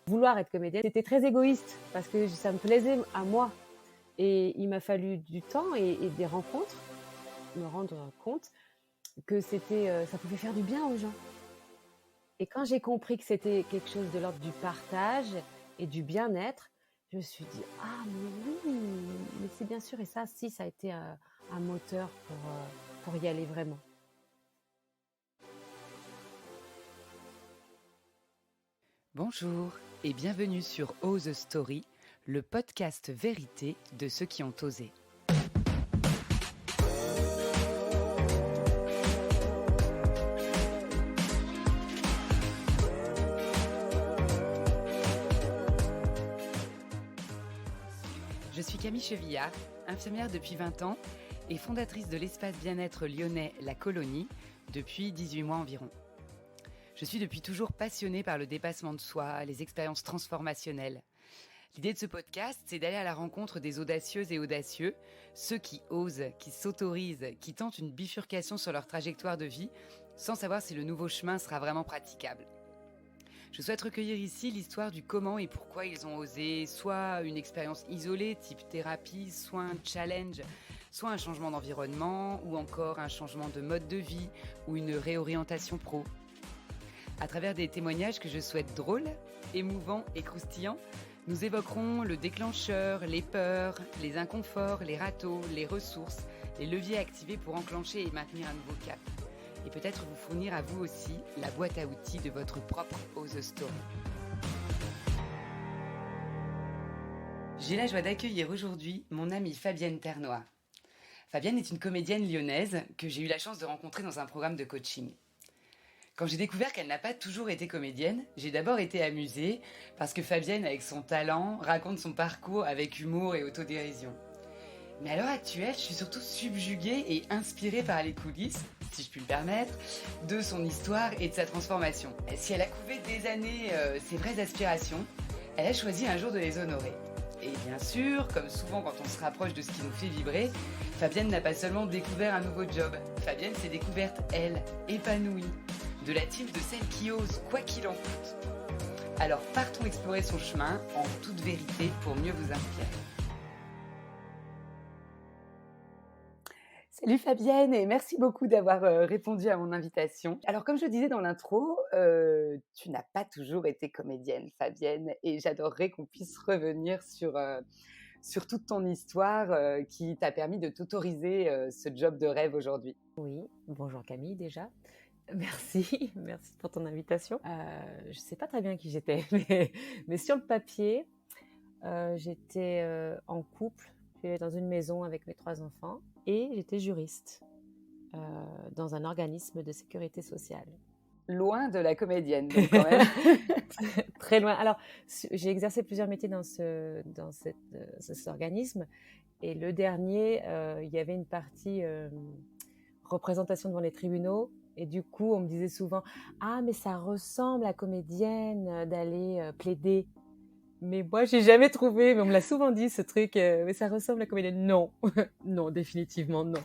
Vouloir être comédienne, c'était très égoïste parce que ça me plaisait à moi. Et il m'a fallu du temps et des rencontres, me rendre compte que ça pouvait faire du bien aux gens. Et quand j'ai compris que c'était quelque chose de l'ordre du partage et du bien-être, je me suis dit: «Ah mais oui, mais c'est bien sûr» et ça, si, ça a été un moteur pour y aller vraiment. Bonjour et bienvenue sur Ose Story, le podcast vérité de ceux qui ont osé. Je suis Camille Chevillard, infirmière depuis 20 ans et fondatrice de l'espace bien-être lyonnais La Colonie depuis 18 mois environ. Je suis depuis toujours passionnée par le dépassement de soi, les expériences transformationnelles. L'idée de ce podcast, c'est d'aller à la rencontre des audacieuses et audacieux, ceux qui osent, qui s'autorisent, qui tentent une bifurcation sur leur trajectoire de vie, sans savoir si le nouveau chemin sera vraiment praticable. Je souhaite recueillir ici l'histoire du comment et pourquoi ils ont osé, soit une expérience isolée, type thérapie, soit un challenge, soit un changement d'environnement, ou encore un changement de mode de vie, ou une réorientation pro. À travers des témoignages que je souhaite drôles, émouvants et croustillants, nous évoquerons le déclencheur, les peurs, les inconforts, les râteaux, les ressources, les leviers activés pour enclencher et maintenir un nouveau cap. Et peut-être vous fournir à vous aussi la boîte à outils de votre propre Ose Story. J'ai la joie d'accueillir aujourd'hui mon amie Fabienne Ternois. Fabienne est une comédienne lyonnaise que j'ai eu la chance de rencontrer dans un programme de coaching. Quand j'ai découvert qu'elle n'a pas toujours été comédienne, j'ai d'abord été amusée parce que Fabienne, avec son talent, raconte son parcours avec humour et autodérision. Mais à l'heure actuelle, je suis surtout subjuguée et inspirée par les coulisses, si je puis me permettre, de son histoire et de sa transformation. Si elle a couvé des années ses vraies aspirations, elle a choisi un jour de les honorer. Et bien sûr, comme souvent quand on se rapproche de ce qui nous fait vibrer, Fabienne n'a pas seulement découvert un nouveau job. Fabienne s'est découverte, elle, épanouie, de la team de celles qui osent, quoi qu'il en coûte. Alors partons explorer son chemin en toute vérité pour mieux vous inspirer. Salut Fabienne et merci beaucoup d'avoir répondu à mon invitation. Alors comme je le disais dans l'intro, tu n'as pas toujours été comédienne Fabienne et j'adorerais qu'on puisse revenir sur toute ton histoire qui t'a permis de t'autoriser ce job de rêve aujourd'hui. Oui, bonjour Camille déjà. Merci, merci pour ton invitation. Je ne sais pas très bien qui j'étais, mais sur le papier, j'étais en couple, j'étais dans une maison avec mes 3 enfants et j'étais juriste dans un organisme de sécurité sociale. Loin de la comédienne, donc quand même. Très loin. Alors, j'ai exercé plusieurs métiers dans cet organisme et le dernier, il y avait une partie représentation devant les tribunaux. Et du coup, on me disait souvent « Ah, mais ça ressemble à comédienne d'aller plaider. » Mais moi, j'ai jamais trouvé, mais on me l'a souvent dit ce truc, mais ça ressemble à comédienne. Non, non, définitivement non.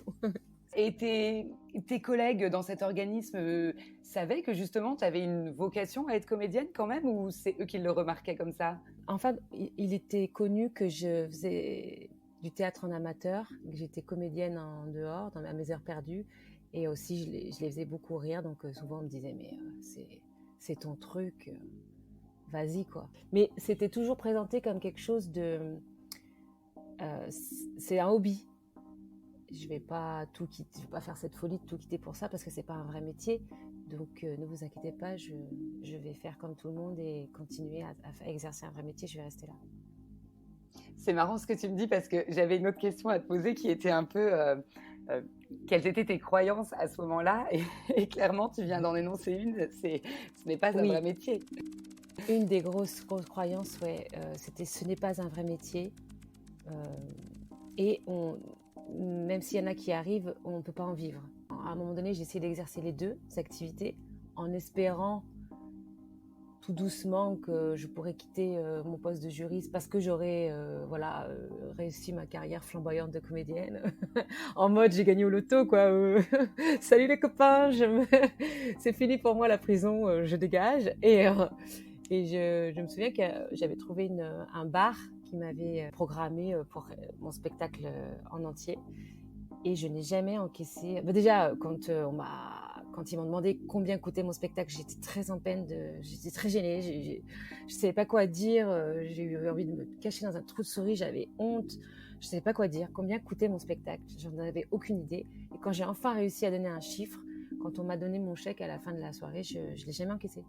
Et tes collègues dans cet organisme savaient que justement tu avais une vocation à être comédienne quand même, ou c'est eux qui le remarquaient comme ça? Enfin, il était connu que je faisais du théâtre en amateur, que j'étais comédienne en dehors, dans mes heures perdues. Et aussi, je les faisais beaucoup rire, donc souvent on me disait « Mais c'est ton truc, vas-y quoi ». Mais c'était toujours présenté comme quelque chose de... c'est un hobby. Je vais pas tout quitter, je vais pas faire cette folie de tout quitter pour ça parce que c'est pas un vrai métier. Donc ne vous inquiétez pas, je vais faire comme tout le monde et continuer à exercer un vrai métier, je vais rester là. C'est marrant ce que tu me dis parce que j'avais une autre question à te poser qui était un peu... quelles étaient tes croyances à ce moment-là et clairement, tu viens d'en énoncer une, ce n'est pas un vrai métier. Une des grosses croyances, c'était « ce n'est pas un vrai métier ». Et même s'il y en a qui arrivent, on ne peut pas en vivre. À un moment donné, j'ai essayé d'exercer les deux activités en espérant tout doucement que je pourrais quitter mon poste de juriste parce que j'aurais réussi ma carrière flamboyante de comédienne en mode j'ai gagné au loto quoi. Salut les copains, c'est fini pour moi la prison, je dégage. Et Et je me souviens que j'avais trouvé un bar qui m'avait programmé pour mon spectacle en entier. Et je n'ai jamais encaissé. Bah déjà, quand ils m'ont demandé combien coûtait mon spectacle, j'étais très en peine, j'étais très gênée. Je ne savais pas quoi dire. J'ai eu envie de me cacher dans un trou de souris. J'avais honte. Je ne savais pas quoi dire. Combien coûtait mon spectacle? J'en avais aucune idée. Et quand j'ai enfin réussi à donner un chiffre, quand on m'a donné mon chèque à la fin de la soirée, je ne l'ai jamais encaissé.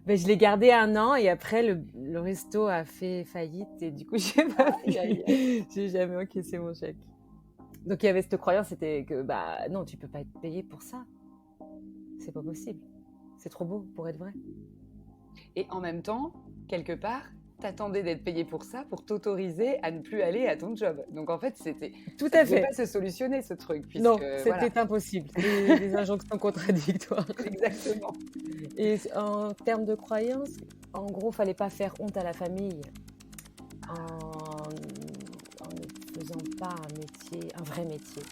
Ben, je l'ai gardé 1 an et après, le resto a fait faillite et du coup, j'ai jamais encaissé mon chèque. Donc, il y avait cette croyance, c'était que, bah, non, tu peux pas être payé pour ça. C'est pas possible. C'est trop beau pour être vrai. Et en même temps, quelque part, t'attendais d'être payé pour ça, pour t'autoriser à ne plus aller à ton job. Donc en fait, Tout ça à pouvait fait. pas se solutionner ce truc, puisque Non, voilà. c'était impossible. Des injonctions contradictoires. Exactement. Et en termes de croyance, en gros, fallait pas faire honte à la famille en ne faisant pas un vrai métier.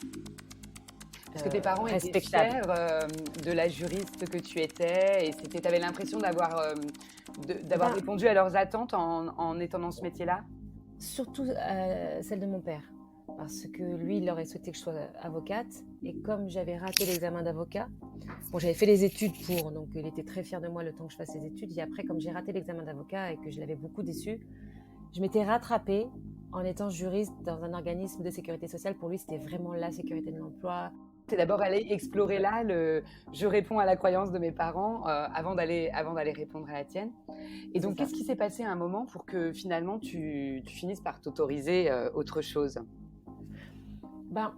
Parce que tes parents étaient respectable. fiers de la juriste que tu étais, et tu avais l'impression d'avoir Ben, répondu à leurs attentes en étant dans ce métier-là? Surtout celle de mon père, parce que lui, il aurait souhaité que je sois avocate, et comme j'avais raté l'examen d'avocat, bon, j'avais fait les études pour, donc il était très fier de moi le temps que je fasse les études, et après, comme j'ai raté l'examen d'avocat et que je l'avais beaucoup déçu, je m'étais rattrapée en étant juriste dans un organisme de sécurité sociale. Pour lui, c'était vraiment la sécurité de l'emploi. T'es d'abord allé explorer là je réponds à la croyance de mes parents avant d'aller répondre à la tienne. Et donc, qu'est-ce qui s'est passé à un moment pour que finalement tu finisses par t'autoriser autre chose? Ben,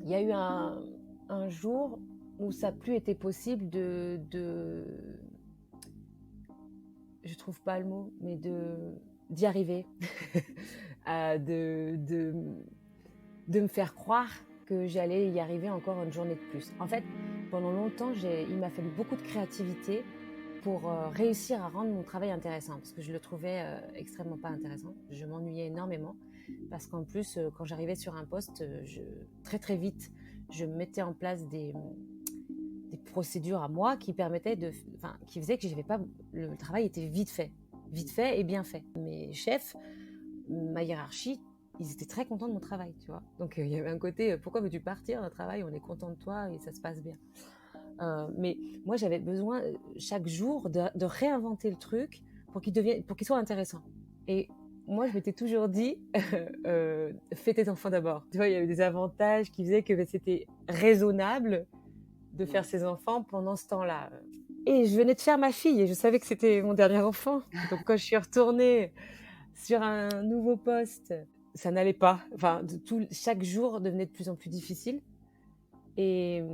il y a eu un jour où ça n'a plus été possible je trouve pas le mot, mais d'y arriver, de me faire croire que j'allais y arriver encore une journée de plus. En fait, pendant longtemps, il m'a fallu beaucoup de créativité pour réussir à rendre mon travail intéressant, parce que je le trouvais extrêmement pas intéressant. Je m'ennuyais énormément, parce qu'en plus, quand j'arrivais sur un poste, très très vite, je mettais en place des procédures à moi qui qui faisaient que le travail était vite fait et bien fait. Mes chefs, ma hiérarchie, ils étaient très contents de mon travail, tu vois. Donc il y avait un côté, pourquoi veux-tu partir d'un travail, on est content de toi et ça se passe bien. Mais moi, j'avais besoin chaque jour de réinventer le truc pour qu'il soit intéressant. Et moi, je m'étais toujours dit, fais tes enfants d'abord. Tu vois, il y avait des avantages qui faisaient que c'était raisonnable de faire ses enfants pendant ce temps-là. Et je venais de faire ma fille et je savais que c'était mon dernier enfant. Donc quand je suis retournée sur un nouveau poste, ça n'allait pas. Enfin, chaque jour devenait de plus en plus difficile. Et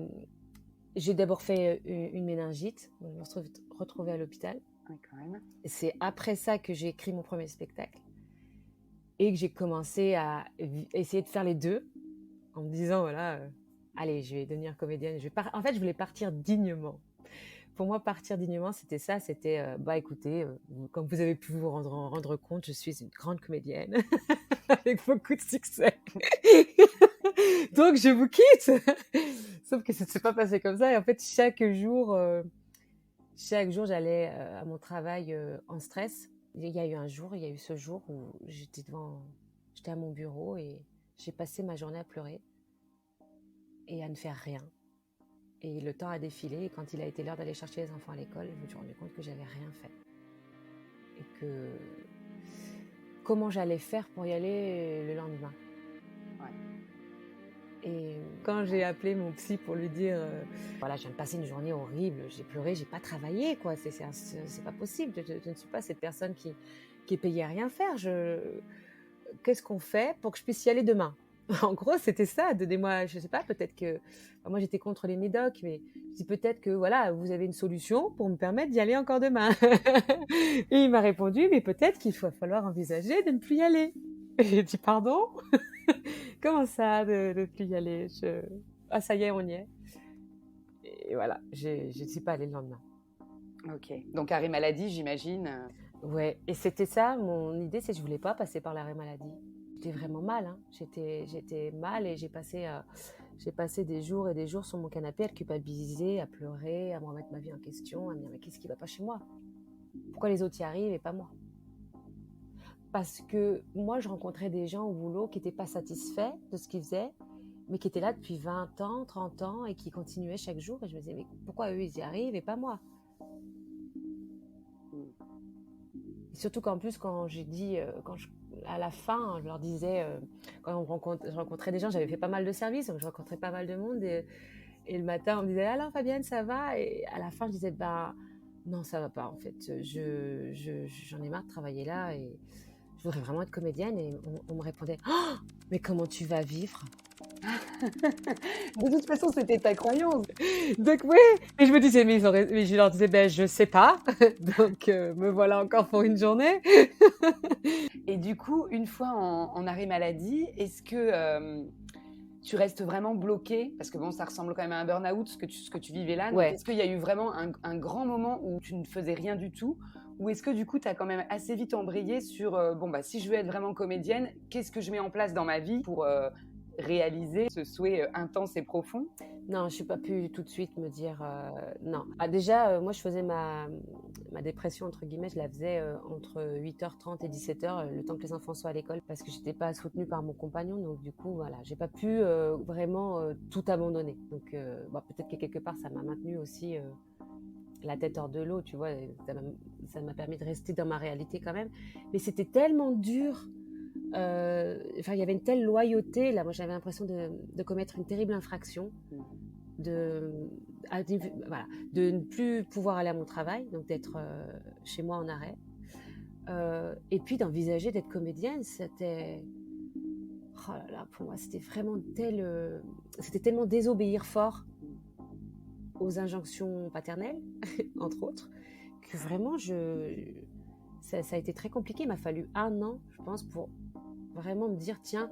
j'ai d'abord fait une méningite. Je me suis retrouvée à l'hôpital. Ouais, quand même. Et c'est après ça que j'ai écrit mon premier spectacle. Et que j'ai commencé à essayer de faire les deux. En me disant, voilà, allez, je vais devenir comédienne. En fait, je voulais partir dignement. Pour moi, partir dignement, c'était ça. C'était, écoutez, comme vous avez pu vous rendre compte, je suis une grande comédienne avec beaucoup de succès. Donc, je vous quitte. Sauf que ça ne s'est pas passé comme ça. Et en fait, chaque jour, j'allais à mon travail en stress. Il y a eu ce jour où j'étais à mon bureau et j'ai passé ma journée à pleurer et à ne faire rien. Et le temps a défilé et quand il a été l'heure d'aller chercher les enfants à l'école, je me suis rendu compte que j'avais rien fait. Et que comment j'allais faire pour y aller le lendemain. Ouais. Et quand j'ai appelé mon psy pour lui dire voilà, je viens de passer une journée horrible, j'ai pleuré, j'ai pas travaillé, quoi. C'est pas possible. Je ne suis pas cette personne qui est payée à rien faire. Qu'est-ce qu'on fait pour que je puisse y aller demain? En gros, c'était ça. Donnez-moi, je sais pas, peut-être que moi j'étais contre les médocs, mais je dis peut-être que voilà, vous avez une solution pour me permettre d'y aller encore demain. Et il m'a répondu, mais peut-être qu'il va falloir envisager de ne plus y aller. Et j'ai dit pardon. Comment ça, de ne plus y aller? Ah ça y est, on y est. Et voilà, je ne suis pas allée le lendemain. Ok. Donc arrêt maladie, j'imagine. Ouais. Et c'était ça, mon idée, c'est que je voulais pas passer par l'arrêt maladie. J'étais vraiment mal, hein. J'étais mal et j'ai passé des jours et des jours sur mon canapé à culpabiliser, à pleurer, à me remettre ma vie en question, à me dire mais qu'est-ce qui va pas chez moi? pourquoi les autres y arrivent et pas moi? Parce que moi, je rencontrais des gens au boulot qui n'étaient pas satisfaits de ce qu'ils faisaient, mais qui étaient là depuis 20 ans, 30 ans et qui continuaient chaque jour. Et je me disais, mais pourquoi eux, ils y arrivent et pas moi? Et surtout qu'en plus, quand j'ai dit, à la fin, je leur disais, quand je rencontrais des gens, j'avais fait pas mal de services, donc je rencontrais pas mal de monde. Et le matin, on me disait, alors Fabienne, ça va? Et à la fin, je disais, bah non, ça va pas en fait. J'en ai marre de travailler là et je voudrais vraiment être comédienne. Et on me répondait, oh, mais comment tu vas vivre? De toute façon, c'était ta croyance. Donc oui, et je me disais, mais je leur disais, ben je sais pas. Donc me voilà encore pour une journée. Et du coup, une fois en arrêt maladie, est-ce que tu restes vraiment bloqué? Parce que bon, ça ressemble quand même à un burn-out, ce que tu vivais là. Donc, Ouais. est-ce qu'il y a eu vraiment un grand moment où tu ne faisais rien du tout? Ou est-ce que du coup, tu as quand même assez vite embrayé sur, bon, bah, si je veux être vraiment comédienne, qu'est-ce que je mets en place dans ma vie pour réaliser ce souhait intense et profond? Non, je n'ai pas pu tout de suite me dire non. Ah, déjà, moi, je faisais ma dépression, entre guillemets, je la faisais entre 8h30 et 17h, le temps que les enfants soient à l'école, parce que je n'étais pas soutenue par mon compagnon. Donc, du coup, voilà, je n'ai pas pu vraiment tout abandonner. Donc, bon, peut-être que quelque part, ça m'a maintenue aussi la tête hors de l'eau, tu vois. Ça m'a permis de rester dans ma réalité quand même. Mais c'était tellement dur. Enfin, il y avait une telle loyauté. Là, moi, j'avais l'impression de commettre une terrible infraction, voilà, de ne plus pouvoir aller à mon travail, donc d'être chez moi en arrêt. Et puis d'envisager d'être comédienne, c'était... Oh là là, pour moi, c'était vraiment c'était tellement désobéir fort aux injonctions paternelles, entre autres, que vraiment, ça a été très compliqué. Il m'a fallu 1 an, je pense, pour vraiment me dire, tiens,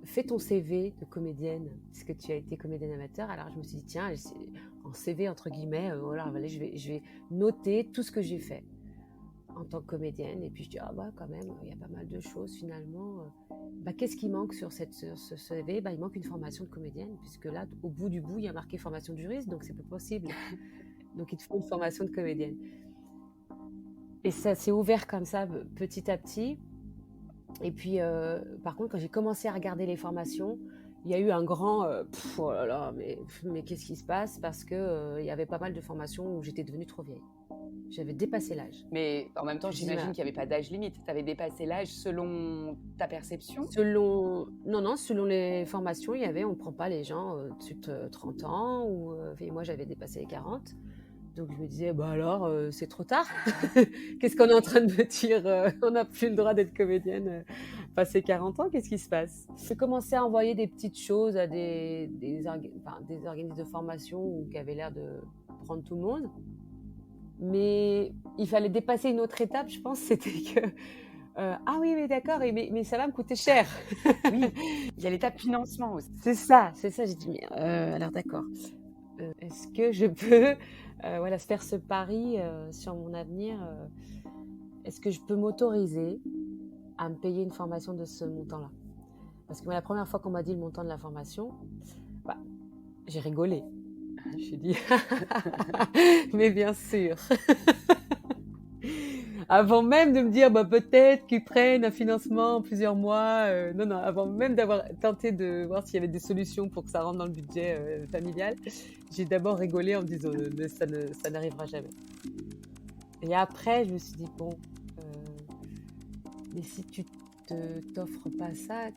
fais ton CV de comédienne, puisque tu as été comédienne amateur. Alors je me suis dit, tiens, en CV, entre guillemets, voilà, je vais noter tout ce que j'ai fait en tant que comédienne. Et puis je dis, ah bah quand même, il y a pas mal de choses finalement. Bah, qu'est-ce qui manque sur ce CV? Bah, il manque une formation de comédienne, puisque là, au bout du bout, il y a marqué formation de juriste, donc c'est pas possible. Donc il te faut une formation de comédienne. Et ça s'est ouvert comme ça, petit à petit. Et puis, par contre, quand j'ai commencé à regarder les formations, il y a eu un grand oh là là, mais qu'est-ce qui se passe? Parce que il y avait pas mal de formations où j'étais devenue trop vieille. J'avais dépassé l'âge. Mais en même temps, j'imagine qu'il n'y avait pas d'âge limite. Tu avais dépassé l'âge selon ta perception? Selon les formations, il y avait, on ne prend pas les gens au-dessus de 30 ans. Et moi, j'avais dépassé les 40. Donc je me disais, bah alors, c'est trop tard. Qu'est-ce qu'on est en train de me dire? On n'a plus le droit d'être comédienne passé 40 ans, qu'est-ce qui se passe? J'ai commencé à envoyer des petites choses à des organismes de formation qui avaient l'air de prendre tout le monde. Mais il fallait dépasser une autre étape, je pense, c'était que... ah oui, mais d'accord, mais ça va me coûter cher. Oui, il y a l'étape financement aussi. C'est ça. J'ai dit, mais alors d'accord. Est-ce que je peux voilà, faire ce pari sur mon avenir? Est-ce que je peux m'autoriser à me payer une formation de ce montant-là? Parce que moi, la première fois qu'on m'a dit le montant de la formation, bah, j'ai rigolé. J'ai dit, mais bien sûr. Avant même de me dire, bah, peut-être qu'ils prennent un financement en plusieurs mois. Non, avant même d'avoir tenté de voir s'il y avait des solutions pour que ça rentre dans le budget familial, j'ai d'abord rigolé en me disant, ça n'arrivera jamais. Et après, je me suis dit, bon, mais si tu t'offres pas ça,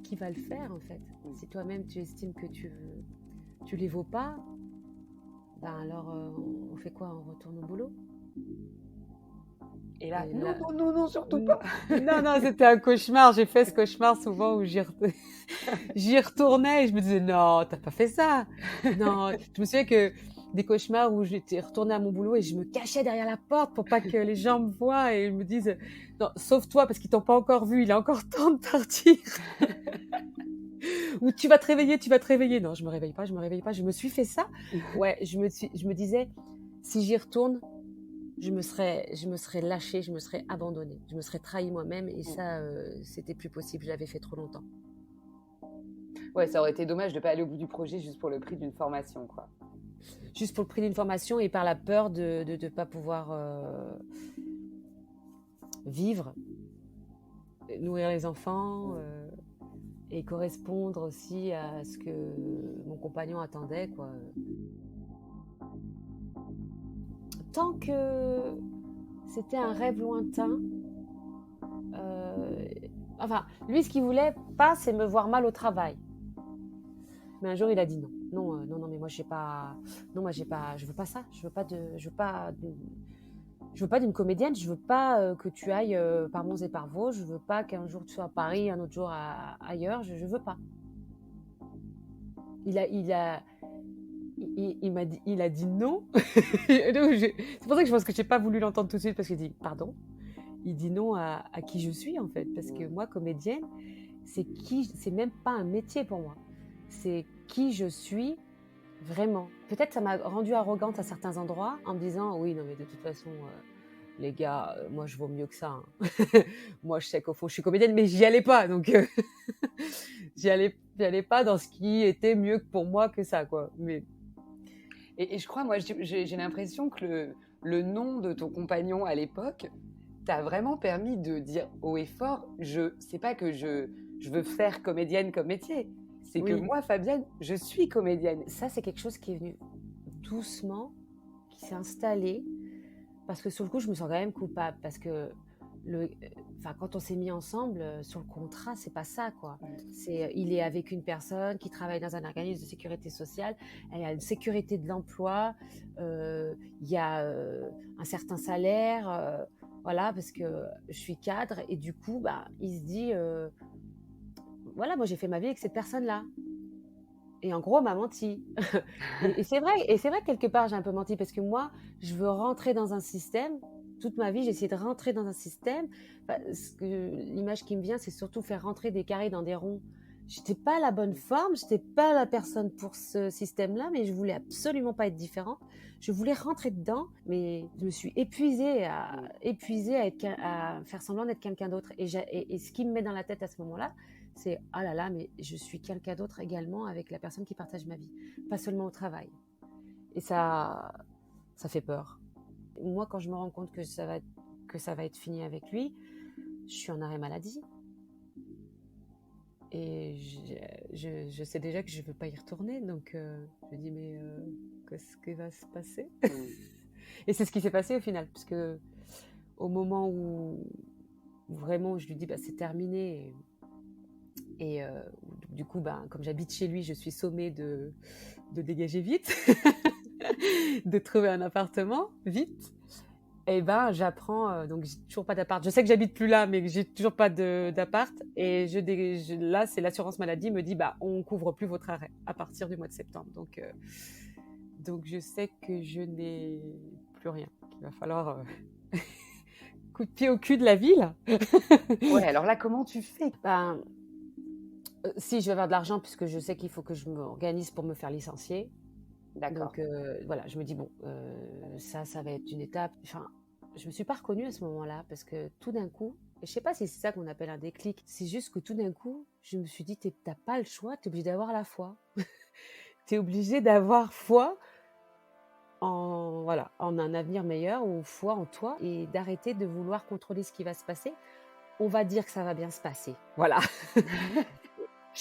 qui va le faire en fait? Si toi-même tu estimes que tu les vaux pas, ben alors on fait quoi? On retourne au boulot? Et là, non, surtout pas. Non, c'était un cauchemar. J'ai fait ce cauchemar souvent où j'y retournais et je me disais, non, t'as pas fait ça. Non, je me souviens que des cauchemars où j'étais retournée à mon boulot et je me cachais derrière la porte pour pas que les gens me voient et me disent, non, sauve-toi parce qu'ils t'ont pas encore vu, il est encore temps de partir. Ou tu vas te réveiller. Non, je me réveille pas. Je me suis fait ça. Ouais, je me disais, si j'y retourne, je me serais lâchée, je me serais abandonnée, je me serais trahie moi-même et ça, c'était plus possible, je l'avais fait trop longtemps. Ouais, ça aurait été dommage de pas aller au bout du projet juste pour le prix d'une formation, quoi. juste pour le prix d'une formation et par la peur de ne pas pouvoir vivre, nourrir les enfants et correspondre aussi à ce que mon compagnon attendait, quoi. Tant que c'était un rêve lointain, enfin, lui, ce qu'il voulait pas, c'est me voir mal au travail. Mais un jour, il a dit non. Non, mais moi, j'ai pas. Non, moi, j'ai pas. Je veux pas ça. Je veux pas d'une comédienne. Je veux pas que tu ailles par Mons et par Vaux. Je veux pas qu'un jour tu sois à Paris, un autre jour ailleurs. Je veux pas. Il a dit non. C'est pour ça que je pense que j'ai pas voulu l'entendre tout de suite parce qu'il dit pardon. Il dit non à qui je suis en fait, parce que moi, comédienne, c'est même pas un métier pour moi. C'est qui je suis vraiment. Peut-être ça m'a rendue arrogante à certains endroits en me disant oui, non mais de toute façon, les gars, moi je vaux mieux que ça. Hein. Moi je sais qu'au fond je suis comédienne, mais j'y allais pas, donc j'y allais pas dans ce qui était mieux pour moi que ça, quoi. Mais Et je crois, moi, j'ai l'impression que le nom de ton compagnon à l'époque t'a vraiment permis de dire haut et fort, c'est pas que je veux faire comédienne comme métier, c'est que moi, Fabienne, je suis comédienne. Ça, c'est quelque chose qui est venu doucement, qui s'est installé, parce que sur le coup, je me sens quand même coupable, parce que quand on s'est mis ensemble sur le contrat, c'est pas ça, quoi. Il est avec une personne qui travaille dans un organisme de sécurité sociale, elle a une sécurité de l'emploi, il y a un certain salaire, voilà, parce que je suis cadre, et du coup, il se dit, voilà, moi j'ai fait ma vie avec cette personne-là. Et en gros, on m'a menti. et c'est vrai que quelque part, j'ai un peu menti, parce que moi, je veux rentrer dans un système. Toute ma vie, j'ai essayé de rentrer dans un système. L'image qui me vient, c'est surtout faire rentrer des carrés dans des ronds. J'étais pas la bonne forme, j'étais pas la personne pour ce système-là, mais je voulais absolument pas être différente. Je voulais rentrer dedans, mais je me suis épuisée à faire semblant d'être quelqu'un d'autre. Et ce qui me met dans la tête à ce moment-là, c'est ah là là, mais je suis quelqu'un d'autre également avec la personne qui partage ma vie, pas seulement au travail. Et ça fait peur. Moi, quand je me rends compte que ça va être fini avec lui, je suis en arrêt maladie. Et je sais déjà que je ne veux pas y retourner, donc je me dis mais qu'est-ce qui va se passer? Et c'est ce qui s'est passé au final, parce que au moment où vraiment je lui dis c'est terminé, et du coup comme j'habite chez lui, je suis sommée de dégager vite, de trouver un appartement vite. Et j'apprends, donc j'ai toujours pas d'appart. Je sais que j'habite plus là, mais que j'ai toujours pas d'appart. Et là, c'est l'assurance maladie me dit, on couvre plus votre arrêt à partir du mois de septembre. Donc je sais que je n'ai plus rien. Il va falloir coup de pied au cul de la ville. Ouais, alors là, comment tu fais? Si je vais avoir de l'argent, puisque je sais qu'il faut que je m'organise pour me faire licencier. D'accord. Donc voilà, je me dis ça va être une étape. Enfin, je me suis pas reconnue à ce moment-là, parce que tout d'un coup, et je sais pas si c'est ça qu'on appelle un déclic, c'est juste que tout d'un coup, je me suis dit t'as pas le choix, t'es obligé d'avoir la foi. T'es obligé d'avoir foi en un avenir meilleur, ou foi en toi, et d'arrêter de vouloir contrôler ce qui va se passer. On va dire que ça va bien se passer. Voilà. Je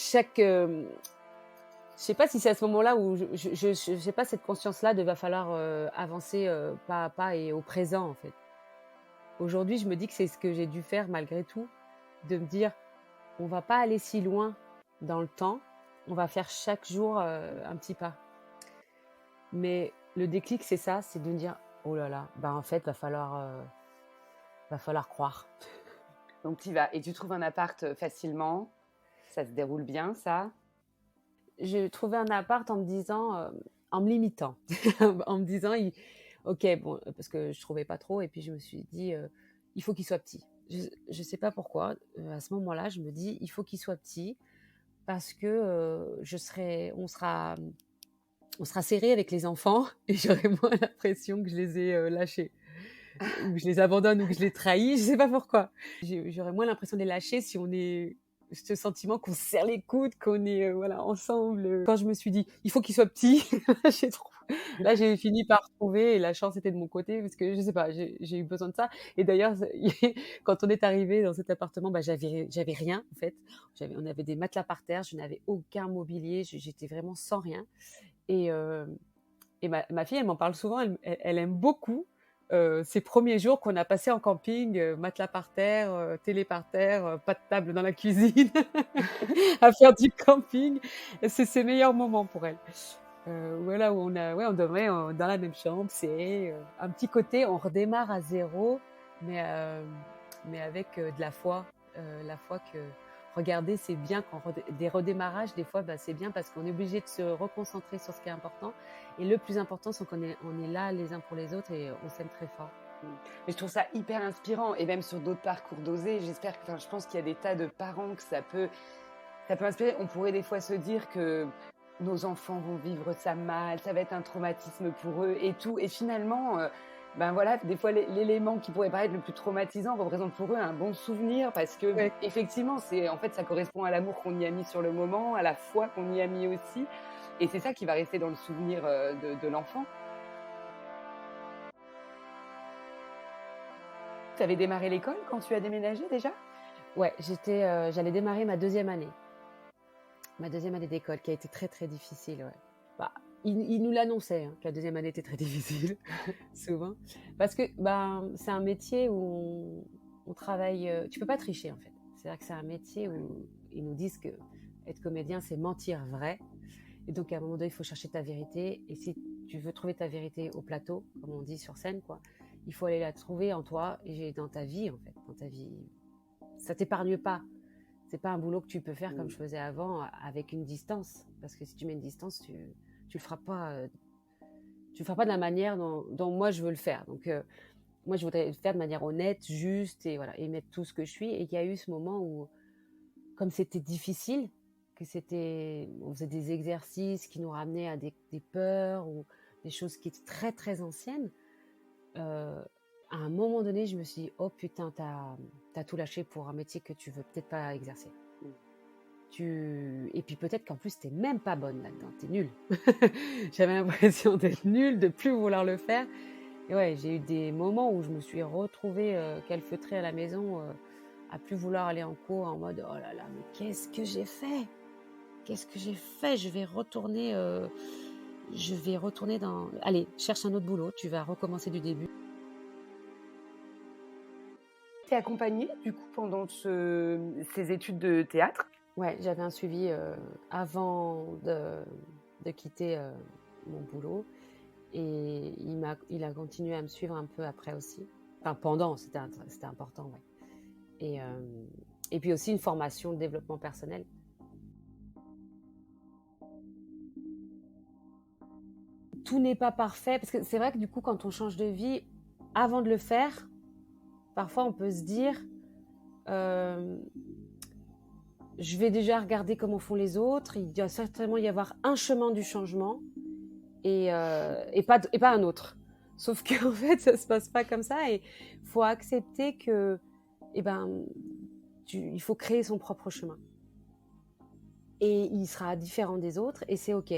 sais pas si c'est à ce moment-là où je sais pas, cette conscience-là de va falloir avancer pas à pas et au présent, en fait. Aujourd'hui, je me dis que c'est ce que j'ai dû faire malgré tout, de me dire on va pas aller si loin dans le temps, on va faire chaque jour un petit pas. Mais le déclic, c'est ça, c'est de me dire oh là là, en fait, va falloir croire. Donc tu y vas et tu trouves un appart facilement, ça se déroule bien, ça? J'ai trouvé un appart en me disant, en me limitant, en me disant, parce que je trouvais pas trop, et puis je me suis dit, il faut qu'il soit petit. Je sais pas pourquoi, à ce moment-là, je me dis, il faut qu'il soit petit, parce que on sera serré avec les enfants, et j'aurai moins l'impression que je les ai lâchés, ou que je les abandonne, ou que je les trahis, je sais pas pourquoi. J'aurais moins l'impression de les lâcher si on est ce sentiment qu'on se serre les coudes, qu'on est ensemble. Quand je me suis dit, il faut qu'il soit petit, j'ai Là, j'ai fini par trouver et la chance était de mon côté parce que je sais pas, j'ai eu besoin de ça et d'ailleurs, quand on est arrivé dans cet appartement, bah, j'avais rien en fait. On avait des matelas par terre, je n'avais aucun mobilier, j'étais vraiment sans rien et ma fille, elle m'en parle souvent, elle aime beaucoup, ces premiers jours qu'on a passés en camping, matelas par terre, télé par terre, pas de table dans la cuisine, à faire du camping. C'est ses meilleurs moments pour elle. Voilà, où on dormait dans la même chambre, c'est, un petit côté, on redémarre à zéro, mais avec, de la foi que regarder, c'est bien quand des redémarrages, des fois, bah, c'est bien parce qu'on est obligé de se reconcentrer sur ce qui est important et le plus important, c'est qu'on est là les uns pour les autres et on s'aime très fort. Mais je trouve ça hyper inspirant et même sur d'autres parcours d'oser, je pense qu'il y a des tas de parents que ça peut inspirer. On pourrait des fois se dire que nos enfants vont vivre ça mal, ça va être un traumatisme pour eux et tout. Et finalement, ben voilà, des fois l'élément qui pourrait paraître le plus traumatisant représente pour eux un bon souvenir parce que Ouais. effectivement, en fait, ça correspond à l'amour qu'on y a mis sur le moment, à la foi qu'on y a mis aussi. Et c'est ça qui va rester dans le souvenir de l'enfant. Tu avais démarré l'école quand tu as déménagé déjà? Ouais, j'allais démarrer ma deuxième année d'école qui a été très, très difficile, ouais. Bah, ils nous l'annonçaient, hein, que la deuxième année était très difficile, souvent. Parce que, ben, c'est un métier où on travaille, tu peux pas tricher, en fait. C'est-à-dire que c'est un métier où ils nous disent que être comédien, c'est mentir vrai. Et donc, à un moment donné, il faut chercher ta vérité. Et si tu veux trouver ta vérité au plateau, comme on dit sur scène, quoi, il faut aller la trouver en toi et dans ta vie, en fait. Dans ta vie. Ça t'épargne pas. C'est pas un boulot que tu peux faire comme je faisais avant avec une distance. Parce que si tu mets une distance, tu le feras pas, tu le feras pas de la manière dont moi je veux le faire. Donc, moi, je voudrais le faire de manière honnête, juste et voilà, et mettre tout ce que je suis. Et il y a eu ce moment où, comme c'était difficile, on faisait des exercices qui nous ramenaient à des peurs ou des choses qui étaient très très anciennes. À un moment donné, je me suis dit, oh putain, t'as tout lâché pour un métier que tu veux peut-être pas exercer. Et puis peut-être qu'en plus, t'es même pas bonne là-dedans, t'es nulle. J'avais l'impression d'être nulle, de plus vouloir le faire. Et ouais, j'ai eu des moments où je me suis retrouvée calfeutrée à la maison, à plus vouloir aller en cours, en mode, oh là là, mais qu'est-ce que j'ai fait? Qu'est-ce que j'ai fait? Je vais retourner dans... Allez, cherche un autre boulot, tu vas recommencer du début. T'es accompagnée du coup pendant ces études de théâtre? Ouais, j'avais un suivi avant de quitter mon boulot et il a continué à me suivre un peu après aussi. Enfin, pendant, c'était important, ouais. Et puis aussi une formation de développement personnel. Tout n'est pas parfait, parce que c'est vrai que du coup, quand on change de vie, avant de le faire, parfois on peut se dire, je vais déjà regarder comment font les autres, il doit certainement y avoir un chemin du changement et pas un autre. Sauf qu'en fait, ça se passe pas comme ça et il faut accepter que, eh ben, il faut créer son propre chemin. Et il sera différent des autres et c'est OK.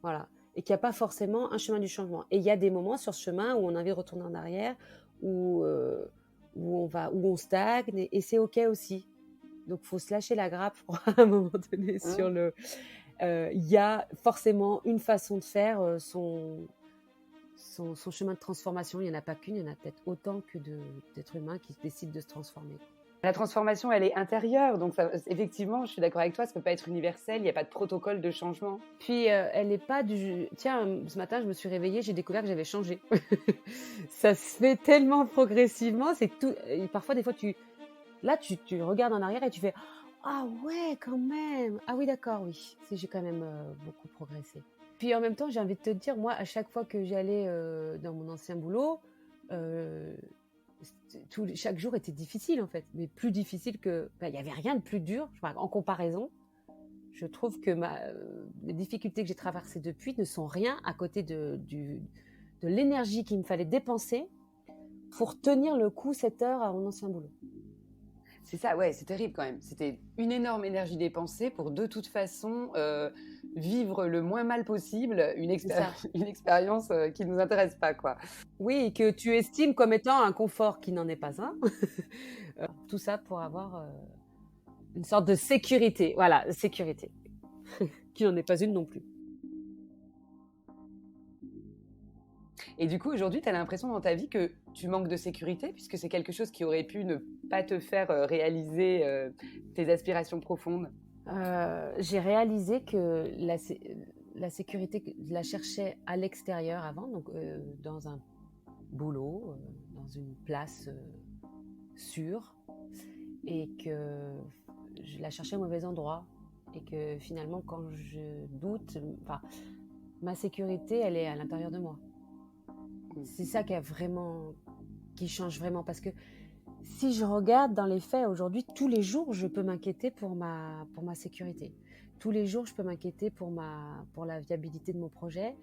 Voilà. Et qu'il n'y a pas forcément un chemin du changement. Et il y a des moments sur ce chemin où on a envie de retourner en arrière, où on stagne et c'est OK aussi. Donc, il faut se lâcher la grappe à un moment donné sur le... Il y a forcément une façon de faire son chemin de transformation. Il n'y en a pas qu'une, il y en a peut-être autant que d'êtres humains qui décident de se transformer. La transformation, elle est intérieure. Donc, effectivement, je suis d'accord avec toi, ça ne peut pas être universel. Il n'y a pas de protocole de changement. Puis, elle n'est pas du... Tiens, ce matin, je me suis réveillée, j'ai découvert que j'avais changé. Ça se fait tellement progressivement. C'est que tout... Et parfois, des fois, tu regardes en arrière et tu fais « Ah ouais, quand même. Ah oui, d'accord, oui. J'ai quand même beaucoup progressé. » Puis, en même temps, j'ai envie de te dire, moi, à chaque fois que j'allais dans mon ancien boulot... chaque jour était difficile en fait, mais plus difficile que... Il n'y avait rien de plus dur. En comparaison, je trouve que les difficultés que j'ai traversées depuis ne sont rien à côté de l'énergie qu'il me fallait dépenser pour tenir le coup 7 heures à mon ancien boulot. C'est ça, ouais, c'est terrible quand même. C'était une énorme énergie dépensée pour de toute façon vivre le moins mal possible C'est ça. une expérience qui ne nous intéresse pas, quoi. Oui, et que tu estimes comme étant un confort qui n'en est pas un. Tout ça pour avoir une sorte de sécurité. Voilà, sécurité, qui n'en est pas une non plus. Et du coup, aujourd'hui, tu as l'impression dans ta vie que tu manques de sécurité, puisque c'est quelque chose qui aurait pu ne pas te faire réaliser tes aspirations profondes. J'ai réalisé que la sécurité, je la cherchais à l'extérieur avant, donc dans un boulot, dans une place sûre, et que je la cherchais au mauvais endroit. Et que finalement, quand je doute, enfin, ma sécurité, elle est à l'intérieur de moi. C'est ça qui change vraiment. Parce que si je regarde dans les faits aujourd'hui, tous les jours, je peux m'inquiéter pour ma sécurité. Tous les jours, je peux m'inquiéter pour la viabilité de mon projet.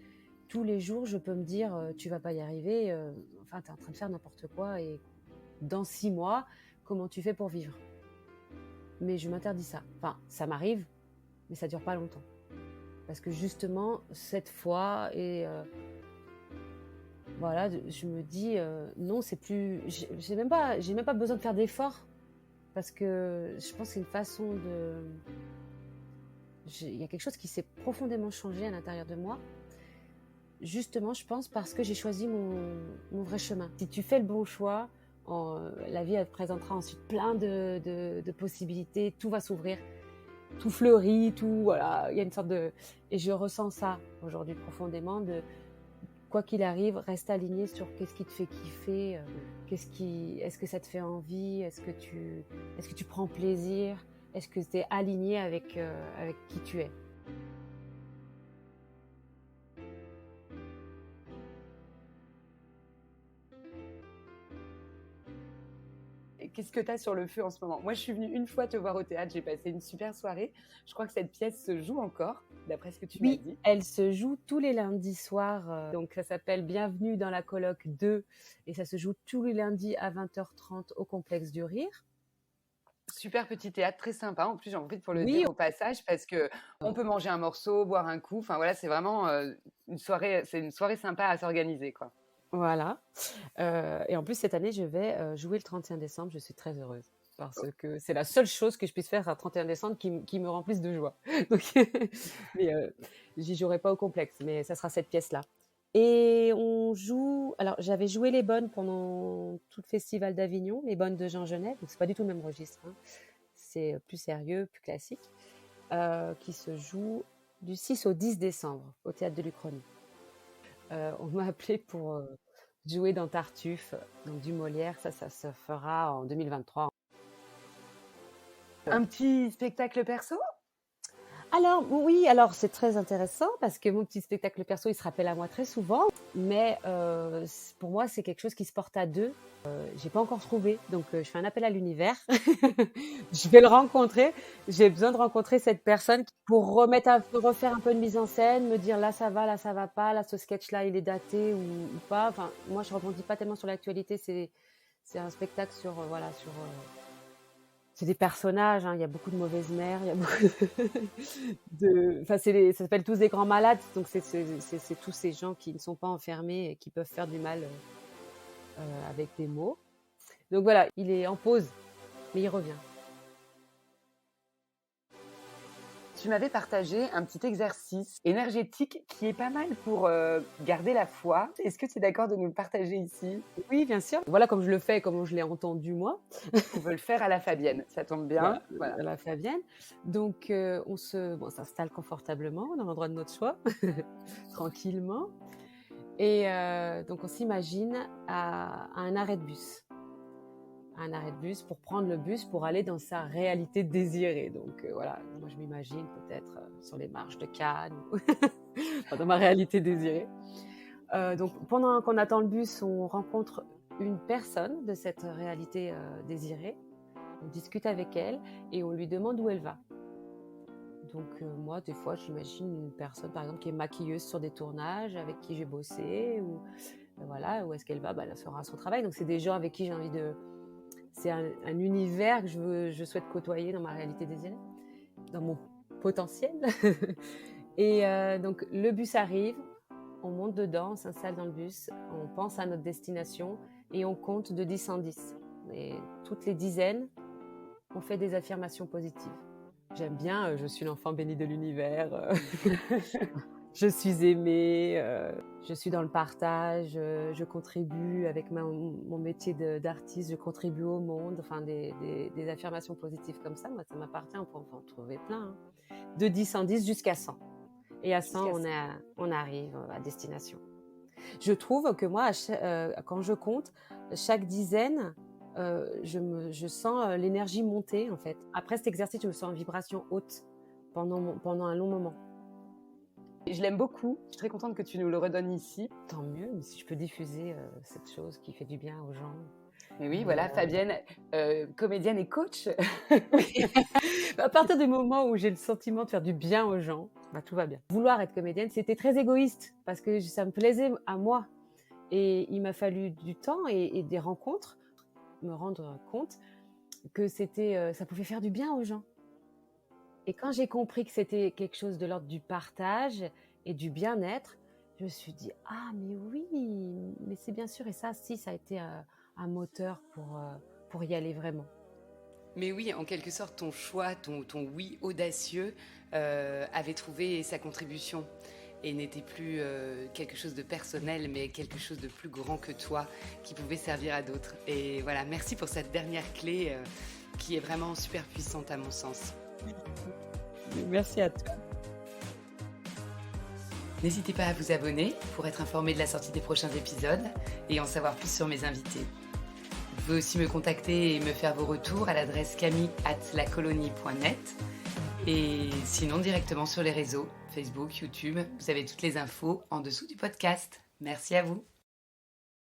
Tous les jours, je peux me dire, tu vas pas y arriver, enfin, tu es en train de faire n'importe quoi et dans 6 mois, comment tu fais pour vivre? Mais je m'interdis ça. Enfin, ça m'arrive, mais ça dure pas longtemps. Parce que justement, cette fois, voilà, je me dis, non, c'est plus, j'ai même pas besoin de faire d'efforts. Parce que je pense que c'est une façon de... Il y a quelque chose qui s'est profondément changé à l'intérieur de moi. Justement, je pense parce que j'ai choisi mon vrai chemin. Si tu fais le bon choix, la vie elle te présentera ensuite plein de possibilités, tout va s'ouvrir, tout fleurit, tout, voilà, il y a une sorte de... Et je ressens ça aujourd'hui profondément, de quoi qu'il arrive, reste aligné sur qu'est-ce qui te fait kiffer, est-ce que ça te fait envie, est-ce que tu prends plaisir, est-ce que tu es aligné avec qui tu es. Qu'est-ce que tu as sur le feu en ce moment? Moi, je suis venue une fois te voir au théâtre, j'ai passé une super soirée. Je crois que cette pièce se joue encore, d'après ce que tu m'as Oui, dit. elle se joue tous les lundis soirs, donc ça s'appelle Bienvenue dans la coloc 2 et ça se joue tous les lundis à 20h30 au Complexe du Rire. Super petit théâtre, très sympa. En plus, j'en profite pour le Oui, dire au passage parce que on peut manger un morceau, boire un coup. Enfin voilà, c'est vraiment c'est une soirée sympa à s'organiser, quoi. voilà. Et en plus, cette année, je vais jouer le 31 décembre. Je suis très heureuse parce que c'est la seule chose que je puisse faire à 31 décembre qui me remplisse de joie. Donc, mais j'y jouerai pas au complexe, mais ça sera cette pièce-là. Et on joue. Alors, j'avais joué les bonnes pendant tout le festival d'Avignon, les bonnes de Jean Genet. Donc, c'est pas du tout le même registre, hein. C'est plus sérieux, plus classique, qui se joue du 6 au 10 décembre au théâtre de l'Uchronie. On m'a appelé pour jouer dans Tartuffe, donc du Molière. Ça se fera en 2023. Un petit spectacle perso? Alors oui, alors c'est très intéressant parce que mon petit spectacle perso, il se rappelle à moi très souvent, mais pour moi, c'est quelque chose qui se porte à deux. J'ai pas encore trouvé, donc je fais un appel à l'univers. Je vais le rencontrer. J'ai besoin de rencontrer cette personne pour refaire un peu de mise en scène, me dire là ça va pas, là ce sketch-là il est daté ou pas. Enfin, moi je rebondis pas tellement sur l'actualité. C'est un spectacle sur voilà sur c'est des personnages, hein, il y a beaucoup de mauvaises mères, il y a beaucoup enfin, ça s'appelle tous des grands malades, donc c'est tous ces gens qui ne sont pas enfermés et qui peuvent faire du mal avec des mots. Donc voilà, il est en pause, mais il revient. Tu m'avais partagé un petit exercice énergétique qui est pas mal pour garder la foi. Est-ce que tu es d'accord de nous le partager ici? Oui, bien sûr. Voilà comme je le fais, comme je l'ai entendu moi. On veut le faire à la Fabienne, ça tombe bien. Voilà, à la Fabienne. Donc on s'installe confortablement dans l'endroit de notre choix, tranquillement. Et donc on s'imagine à un arrêt de bus. Un arrêt de bus pour prendre le bus pour aller dans sa réalité désirée. Donc voilà, moi je m'imagine peut-être sur les marches de Cannes, enfin, dans ma réalité désirée. Donc pendant qu'on attend le bus, on rencontre une personne de cette réalité désirée. On discute avec elle et on lui demande où elle va. Donc moi, des fois, j'imagine une personne, par exemple, qui est maquilleuse sur des tournages, avec qui j'ai bossé, ou voilà, où est-ce qu'elle va, elle fera son travail. Donc c'est des gens avec qui j'ai envie c'est un univers que je souhaite côtoyer dans ma réalité désirée, dans mon potentiel. Et donc le bus arrive, on monte dedans, on s'installe dans le bus, on pense à notre destination et on compte de 10 en 10. Et toutes les dizaines, on fait des affirmations positives. J'aime bien, je suis l'enfant béni de l'univers, je suis aimée, je suis dans le partage, je contribue avec mon métier d'artiste, je contribue au monde, enfin des affirmations positives comme ça, moi ça m'appartient, on peut en trouver plein. Hein. De 10 en 10 jusqu'à 100. Et à 100, on arrive à destination. Je trouve que moi, quand je compte, chaque dizaine, je sens l'énergie monter en fait. Après cet exercice, je me sens en vibration haute pendant un long moment. Je l'aime beaucoup, je suis très contente que tu nous le redonnes ici. Tant mieux, mais si je peux diffuser cette chose qui fait du bien aux gens. Mais oui, voilà, Fabienne, comédienne et coach. À partir du moment où j'ai le sentiment de faire du bien aux gens, tout va bien. Vouloir être comédienne, c'était très égoïste parce que ça me plaisait à moi. Et il m'a fallu du temps et des rencontres, me rendre compte que ça pouvait faire du bien aux gens. Et quand j'ai compris que c'était quelque chose de l'ordre du partage et du bien-être, je me suis dit « Ah, mais oui, mais c'est bien sûr. » Et ça a été un moteur pour y aller vraiment. Mais oui, en quelque sorte, ton choix, ton oui audacieux avait trouvé sa contribution et n'était plus quelque chose de personnel, mais quelque chose de plus grand que toi qui pouvait servir à d'autres. Et voilà, merci pour cette dernière clé qui est vraiment super puissante à mon sens. Merci à toi. N'hésitez pas à vous abonner pour être informé de la sortie des prochains épisodes et en savoir plus sur mes invités. Vous pouvez aussi me contacter et me faire vos retours à l'adresse camille@lacolonie.net et sinon directement sur les réseaux, Facebook, YouTube. Vous avez toutes les infos en dessous du podcast. Merci à vous.